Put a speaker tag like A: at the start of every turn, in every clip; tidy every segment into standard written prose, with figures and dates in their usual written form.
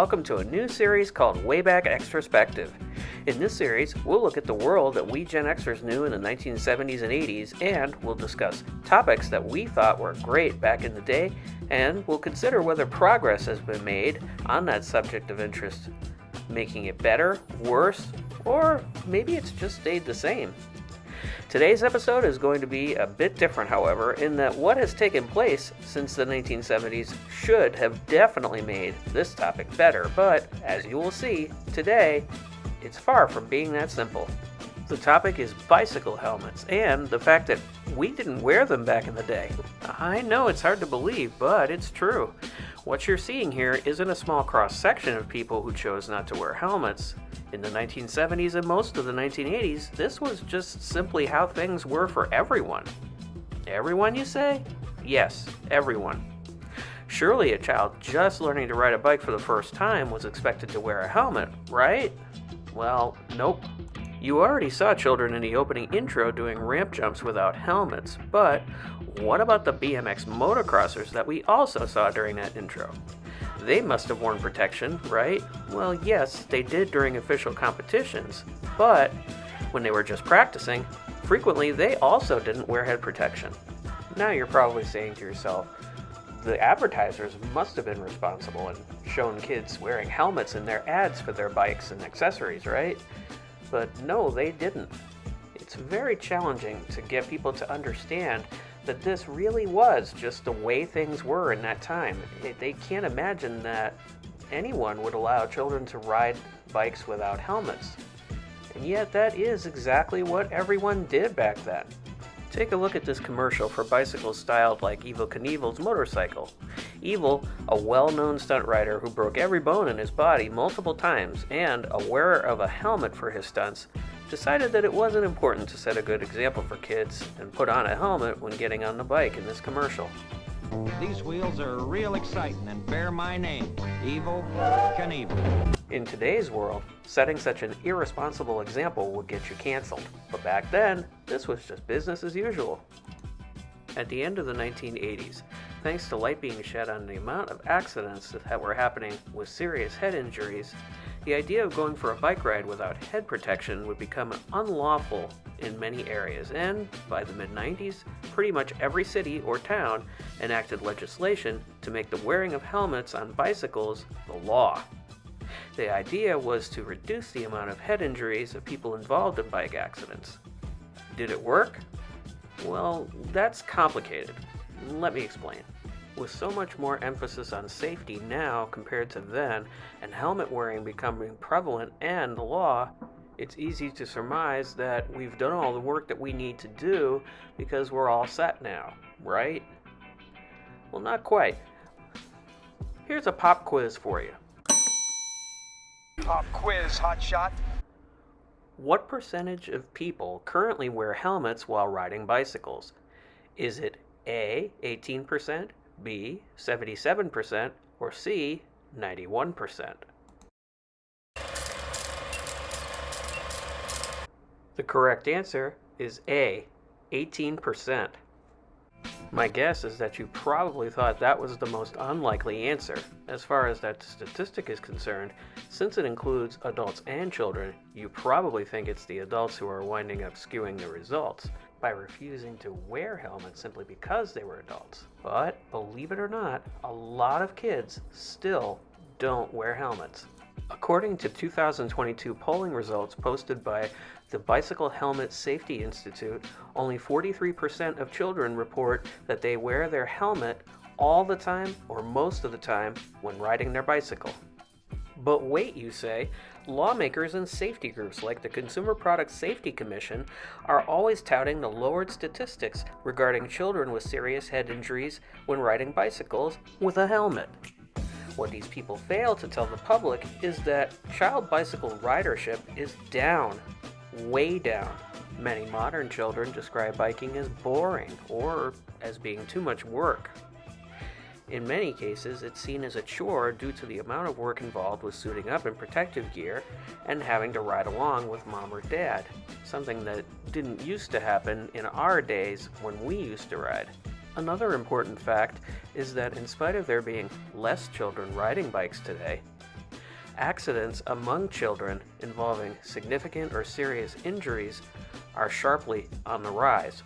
A: welcome to a new series called Wayback Xtrospective. In this series, we'll look at the world that we Gen Xers knew in the 1970s and 80s, and we'll discuss topics that we thought were great back in the day, and we'll consider whether progress has been made on that subject of interest, making it better, worse, or maybe it's just stayed the same. Today's episode is going to be a bit different, however, in that what has taken place since the 1970s should have definitely made this topic better, but as you will see, today, it's far from being that simple. The topic is bicycle helmets and the fact that we didn't wear them back in the day. I know it's hard to believe, but it's true. What you're seeing here isn't a small cross-section of people who chose not to wear helmets. In the 1970s and most of the 1980s, this was just simply how things were for everyone. Everyone, you say? Yes, everyone. Surely a child just learning to ride a bike for the first time was expected to wear a helmet, right? Well, nope. You already saw children in the opening intro doing ramp jumps without helmets, but what about the BMX motocrossers that we also saw during that intro? They must have worn protection, right? Well, yes, they did during official competitions, but when they were just practicing, frequently they also didn't wear head protection. Now you're probably saying to yourself, the advertisers must have been responsible and shown kids wearing helmets in their ads for their bikes and accessories, right? But no, they didn't. It's very challenging to get people to understand that this really was just the way things were in that time. They can't imagine that anyone would allow children to ride bikes without helmets. And yet that is exactly what everyone did back then. Take a look at this commercial for bicycles styled like Evel Knievel's motorcycle. Evel, a well-known stunt rider who broke every bone in his body multiple times and a wearer of a helmet for his stunts, decided that it wasn't important to set a good example for kids and put on a helmet when getting on the bike in this commercial.
B: These wheels are real exciting and bear my name, Evel Knievel.
A: In today's world, setting such an irresponsible example would get you canceled. But back then, this was just business as usual. At the end of the 1980s, thanks to light being shed on the amount of accidents that were happening with serious head injuries, the idea of going for a bike ride without head protection would become unlawful in many areas, and by the mid-90s, pretty much every city or town enacted legislation to make the wearing of helmets on bicycles the law. The idea was to reduce the amount of head injuries of people involved in bike accidents. Did it work? Well, that's complicated. Let me explain. With so much more emphasis on safety now compared to then, and helmet wearing becoming prevalent and the law, it's easy to surmise that we've done all the work that we need to do because we're all set now, right? Well, not quite. Here's a pop quiz for you.
C: Pop quiz, hotshot.
A: What percentage of people currently wear helmets while riding bicycles? Is it A, 18%, B, 77%, or C, 91%? The correct answer is A, 18%. My guess is that you probably thought that was the most unlikely answer. As far as that statistic is concerned, since it includes adults and children, you probably think it's the adults who are winding up skewing the results by refusing to wear helmets simply because they were adults. But believe it or not, a lot of kids still don't wear helmets. According to 2022 polling results posted by the Bicycle Helmet Safety Institute, only 43% of children report that they wear their helmet all the time or most of the time when riding their bicycle. But wait, you say, lawmakers and safety groups like the Consumer Product Safety Commission are always touting the lowered statistics regarding children with serious head injuries when riding bicycles with a helmet. What these people fail to tell the public is that child bicycle ridership is down, way down. Many modern children describe biking as boring or as being too much work. In many cases, it's seen as a chore due to the amount of work involved with suiting up in protective gear and having to ride along with mom or dad, something that didn't used to happen in our days when we used to ride. Another important fact is that in spite of there being less children riding bikes today, Accidents among children involving significant or serious injuries are sharply on the rise.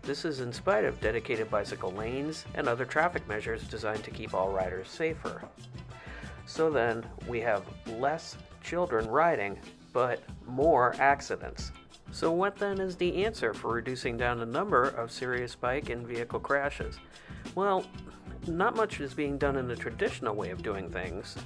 A: This is in spite of dedicated bicycle lanes and other traffic measures designed to keep all riders safer. So then, we have less children riding, but more accidents. So what then is the answer for reducing down the number of serious bike and vehicle crashes? Well, not much is being done in the traditional way of doing things.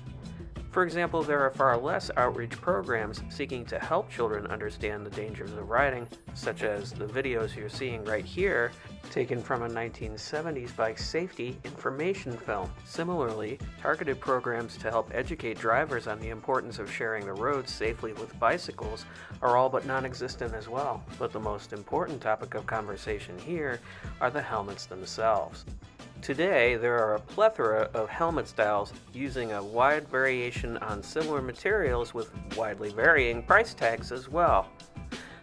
A: For example, there are far less outreach programs seeking to help children understand the dangers of riding, such as the videos you're seeing right here, taken from a 1970s bike safety information film. Similarly, targeted programs to help educate drivers on the importance of sharing the roads safely with bicycles are all but non-existent as well. But the most important topic of conversation here are the helmets themselves. Today, there are a plethora of helmet styles using a wide variation on similar materials with widely varying price tags as well.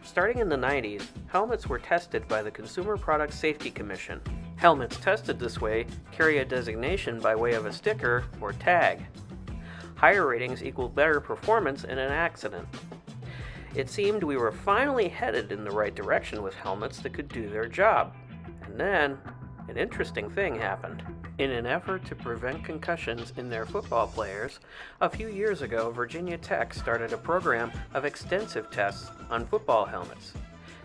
A: Starting in the 90s, helmets were tested by the Consumer Product Safety Commission. Helmets tested this way carry a designation by way of a sticker or tag. Higher ratings equal better performance in an accident. It seemed we were finally headed in the right direction with helmets that could do their job. And then, an interesting thing happened. In an effort to prevent concussions in their football players, a few years ago, Virginia Tech started a program of extensive tests on football helmets.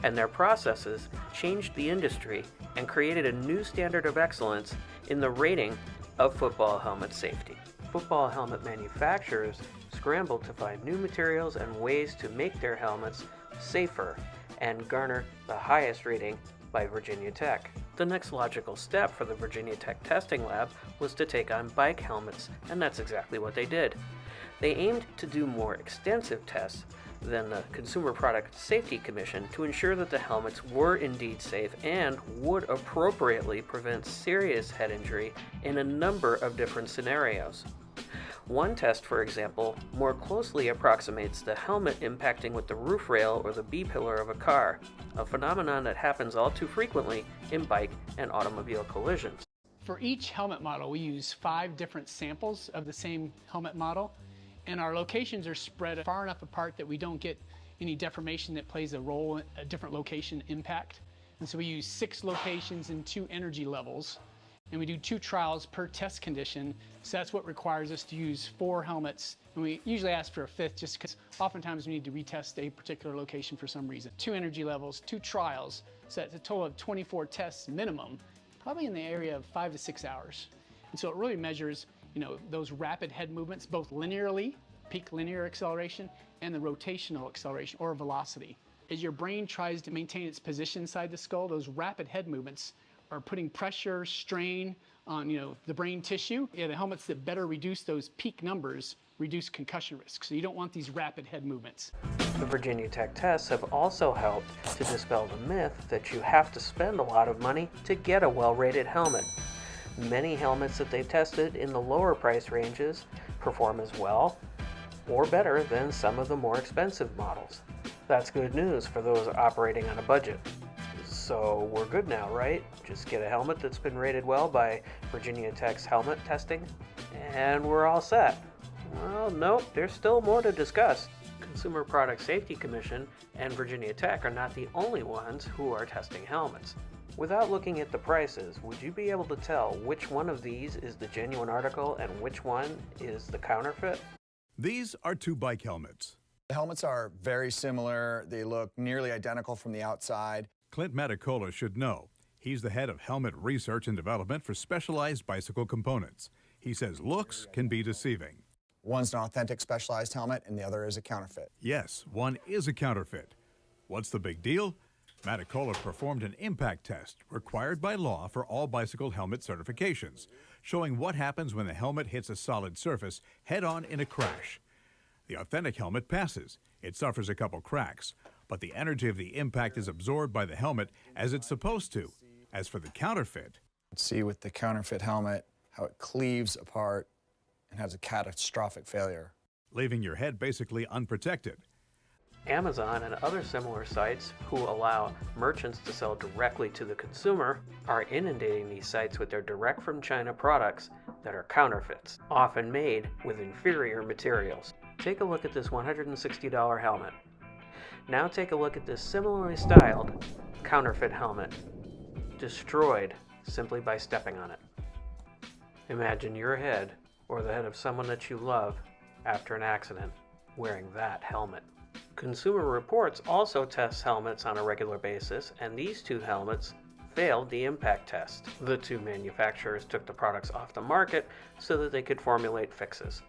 A: And their processes changed the industry and created a new standard of excellence in the rating of football helmet safety. Football helmet manufacturers scrambled to find new materials and ways to make their helmets safer and garner the highest rating by Virginia Tech. The next logical step for the Virginia Tech testing lab was to take on bike helmets, and that's exactly what they did. They aimed to do more extensive tests than the Consumer Product Safety Commission to ensure that the helmets were indeed safe and would appropriately prevent serious head injury in a number of different scenarios. One test, for example, more closely approximates the helmet impacting with the roof rail or the B-pillar of a car, a phenomenon that happens all too frequently in bike and automobile collisions.
D: For each helmet model, we use 5 different samples of the same helmet model, and our locations are spread far enough apart that we don't get any deformation that plays a role in a different location impact. And so we use 6 locations and 2 energy levels. And we do 2 trials per test condition, so that's what requires us to use 4 helmets. And we usually ask for a 5th just because oftentimes we need to retest a particular location for some reason. 2 energy levels, 2 trials, so that's a total of 24 tests minimum, probably in the area of 5 to 6 hours. And so it really measures, those rapid head movements, both linearly, peak linear acceleration, and the rotational acceleration or velocity. As your brain tries to maintain its position inside the skull, those rapid head movements are putting pressure, strain on the brain tissue. The helmets that better reduce those peak numbers reduce concussion risk. So you don't want these rapid head movements.
A: The Virginia Tech tests have also helped to dispel the myth that you have to spend a lot of money to get a well-rated helmet. Many helmets that they've tested in the lower price ranges perform as well or better than some of the more expensive models. That's good news for those operating on a budget. So we're good now, right? Just get a helmet that's been rated well by Virginia Tech's helmet testing, and we're all set. Well, nope, there's still more to discuss. Consumer Product Safety Commission and Virginia Tech are not the only ones who are testing helmets. Without looking at the prices, would you be able to tell which one of these is the genuine article and which one is the counterfeit?
E: These are 2 bike helmets.
F: The helmets are very similar. They look nearly identical from the outside.
E: Clint Matacola should know. He's the head of helmet research and development for Specialized Bicycle Components. He says looks can be deceiving.
F: One's an authentic Specialized helmet and the other is a counterfeit.
E: Yes, one is a counterfeit. What's the big deal? Matacola performed an impact test required by law for all bicycle helmet certifications, showing what happens when the helmet hits a solid surface head-on in a crash. The authentic helmet passes. It suffers a couple cracks, but the energy of the impact is absorbed by the helmet as it's supposed to. As for the counterfeit,
F: See with the counterfeit helmet how it cleaves apart and has a catastrophic failure.
E: leaving your head basically unprotected.
A: Amazon and other similar sites who allow merchants to sell directly to the consumer are inundating these sites with their direct from China products that are counterfeits, often made with inferior materials. Take a look at this $160 helmet. Now take a look at this similarly styled counterfeit helmet, destroyed simply by stepping on it. Imagine your head, or the head of someone that you love, after an accident, wearing that helmet. Consumer Reports also tests helmets on a regular basis, and these two helmets failed the impact test. The two manufacturers took the products off the market so that they could formulate fixes.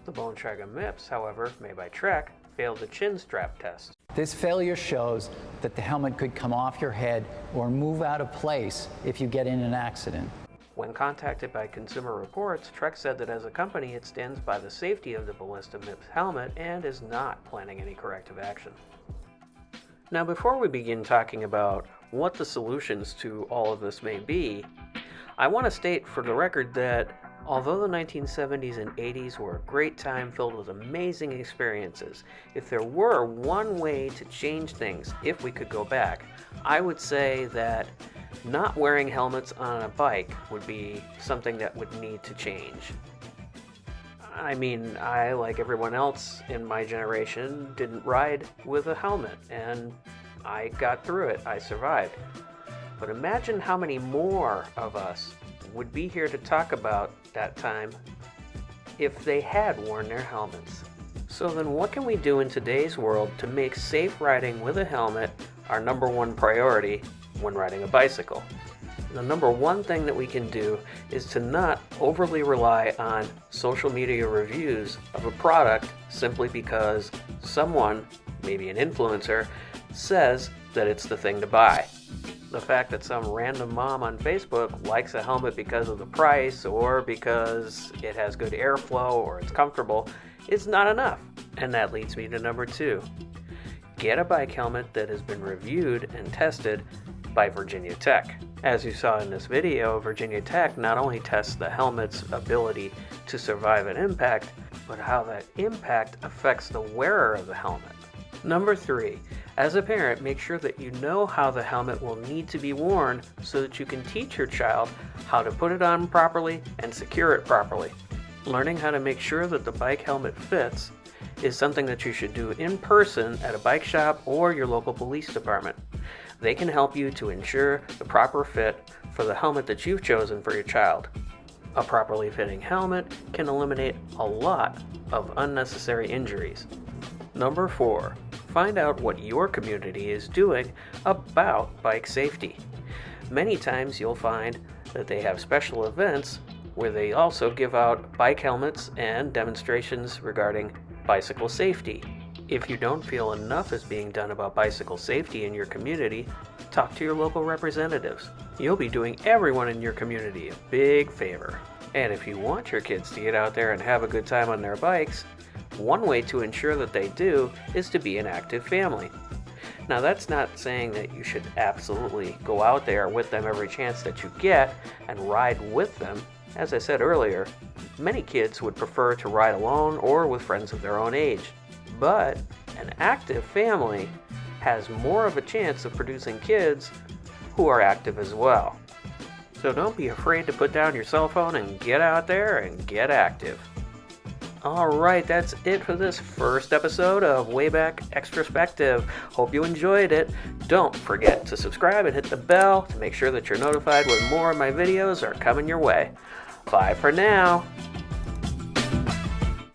A: The Bontrager MIPS, however, made by Trek, failed the chin strap test.
G: This failure shows that the helmet could come off your head or move out of place if you get in an accident.
A: When contacted by Consumer Reports, Trek said that as a company it stands by the safety of the Ballista MIPS helmet and is not planning any corrective action. Now, before we begin talking about what the solutions to all of this may be, I want to state for the record that although the 1970s and 80s were a great time filled with amazing experiences, if there were one way to change things, if we could go back, I would say that not wearing helmets on a bike would be something that would need to change. I mean, I, like everyone else in my generation, didn't ride with a helmet, and I got through it. I survived. But imagine how many more of us would be here to talk about that time if they had worn their helmets. So then what can we do in today's world to make safe riding with a helmet our number one priority when riding a bicycle? The number one thing that we can do is to not overly rely on social media reviews of a product simply because someone, maybe an influencer, says that it's the thing to buy. The fact that some random mom on Facebook likes a helmet because of the price or because it has good airflow or it's comfortable is not enough. And that leads me to number two. Get a bike helmet that has been reviewed and tested by Virginia Tech. As you saw in this video, Virginia Tech not only tests the helmet's ability to survive an impact, but how that impact affects the wearer of the helmet. Number three, as a parent, make sure that you know how the helmet will need to be worn so that you can teach your child how to put it on properly and secure it properly. Learning how to make sure that the bike helmet fits is something that you should do in person at a bike shop or your local police department. They can help you to ensure the proper fit for the helmet that you've chosen for your child. A properly fitting helmet can eliminate a lot of unnecessary injuries. Number four, find out what your community is doing about bike safety. Many times you'll find that they have special events where they also give out bike helmets and demonstrations regarding bicycle safety. If you don't feel enough is being done about bicycle safety in your community, talk to your local representatives. You'll be doing everyone in your community a big favor. And if you want your kids to get out there and have a good time on their bikes, one way to ensure that they do is to be an active family. Now, that's not saying that you should absolutely go out there with them every chance that you get and ride with them. As I said earlier, many kids would prefer to ride alone or with friends of their own age. But an active family has more of a chance of producing kids who are active as well. So don't be afraid to put down your cell phone and get out there and get active. Alright, that's it for this first episode of Wayback Xtrospective. Hope you enjoyed it. Don't forget to subscribe and hit the bell to make sure that you're notified when more of my videos are coming your way. Bye for now.